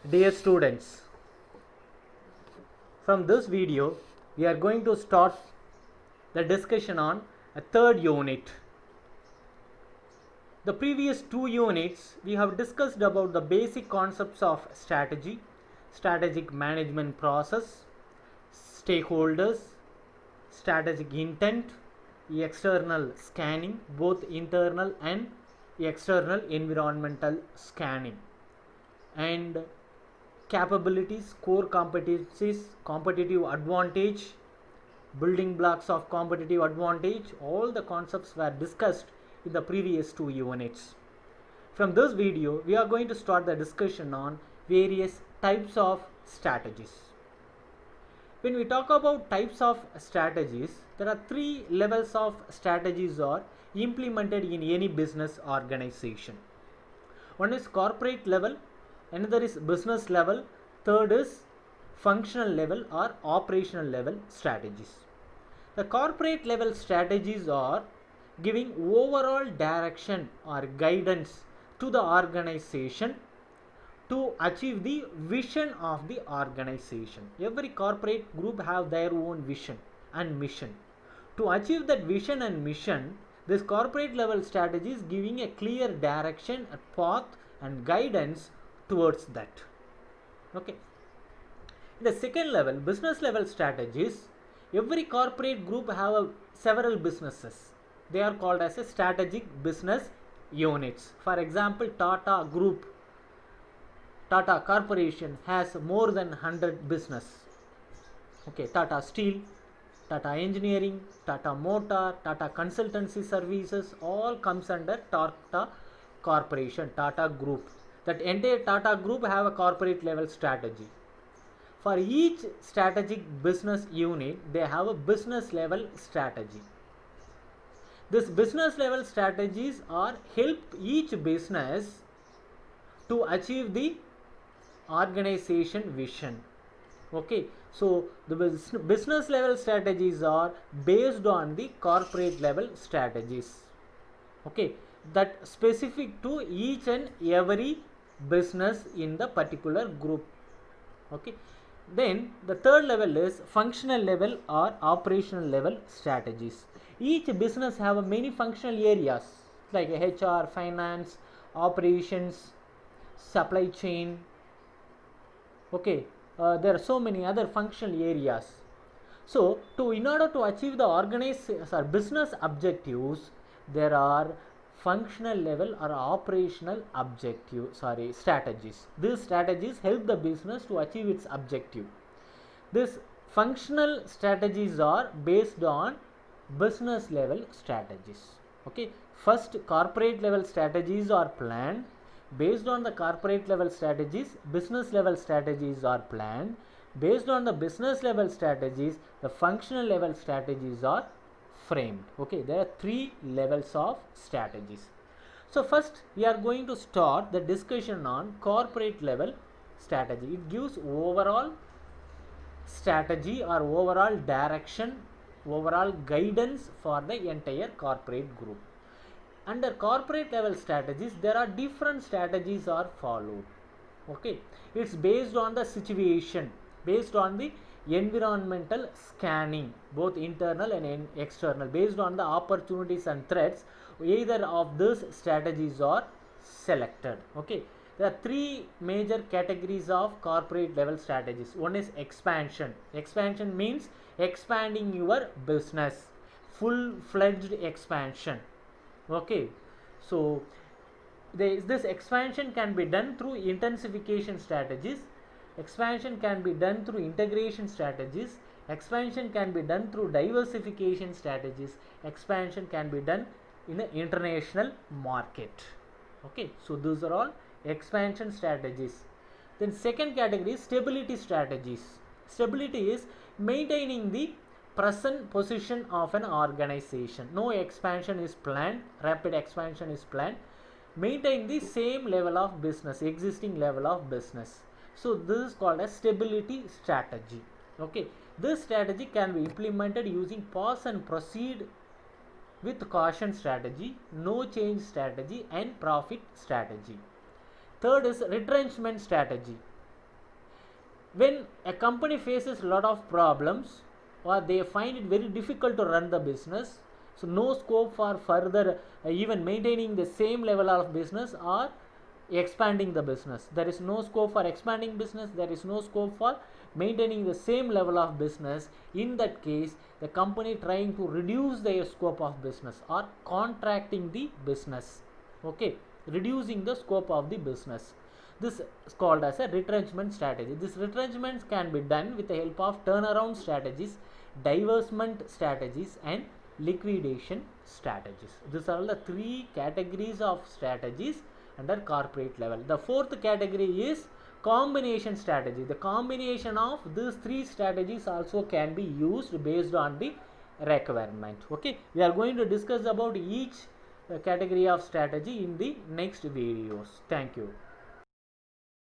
Dear students, from this video we are going to start the discussion on a third unit. The previous two units we have discussed about the basic concepts of strategy, strategic management process, stakeholders, strategic intent, external scanning, both internal and external environmental scanning, and capabilities, core competencies, competitive advantage, building blocks of competitive advantage. All the concepts were discussed in the previous two units. From this video we are going to start the discussion on various types of strategies. When we talk about types of strategies, there are three levels of strategies are implemented in any business organization. One is corporate level, another is business level, third is functional level or operational level strategies. The corporate level strategies are giving overall direction or guidance to the organization to achieve the vision of the organization. Every corporate group have their own vision and mission. To achieve that vision and mission, this corporate level strategy is giving a clear direction, a path and guidance towards that. Okay. In the second level, business level strategies, every corporate group have several businesses. They are called as a strategic business units. For example, Tata Group, Tata Corporation has more than 100 business. Okay, Tata Steel, Tata Engineering, Tata Motor, Tata Consultancy Services, all comes under Tata Corporation, Tata Group. That entire Tata Group have a corporate level strategy. For each strategic business unit, they have a business level strategy. This business level strategies are help each business to achieve the organization vision. Okay, so the business level strategies are based on the corporate level strategies. Okay, that specific to each and every business in the particular group. Okay, then the third level is functional level or operational level strategies. Each business have many functional areas like HR, finance, operations, supply chain. Okay, there are so many other functional areas. So in order to achieve the business objectives, there are functional level or operational strategies. These strategies help the business to achieve its objective. These functional strategies are based on business level strategies. Okay, first corporate level strategies are planned. Based on the corporate level strategies, business level strategies are planned. Based on the business level strategies, the functional level strategies are framed. Okay, there are three levels of strategies. So first we are going to start the discussion on corporate level strategy. It gives overall strategy or overall direction, overall guidance for the entire corporate group. Under corporate level strategies, there are different strategies are followed. Okay, it's based on the situation, based on the environmental scanning, both internal and external, based on the opportunities and threats. Either of these strategies are selected. Okay, there are three major categories of corporate level strategies. One is expansion. Expansion means expanding your business, full-fledged expansion. Okay, so this expansion can be done through intensification strategies, expansion can be done through integration strategies, expansion can be done through diversification strategies, expansion can be done in an international market. Okay, so those are all expansion strategies. Then second category is stability strategies. Stability is maintaining the present position of an organization. No expansion is planned, rapid expansion is planned. Maintain the same level of business, existing level of business. So this is called as stability strategy. Okay, this strategy can be implemented using pause and proceed with caution strategy, no change strategy and profit strategy. Third is retrenchment strategy. When a company faces a lot of problems or they find it very difficult to run the business, so no scope for further even maintaining the same level of business or expanding the business. There is no scope for expanding business, there is no scope for maintaining the same level of business. In that case, the company trying to reduce their scope of business or contracting the business, okay, reducing the scope of the business. This is called as a retrenchment strategy. This retrenchment can be done with the help of turnaround strategies, divestment strategies, and liquidation strategies. These are all the three categories of strategies under corporate level. The fourth category is combination strategy. The combination of these three strategies also can be used based on the requirement. Okay, we are going to discuss about each category of strategy in the next videos. Thank you.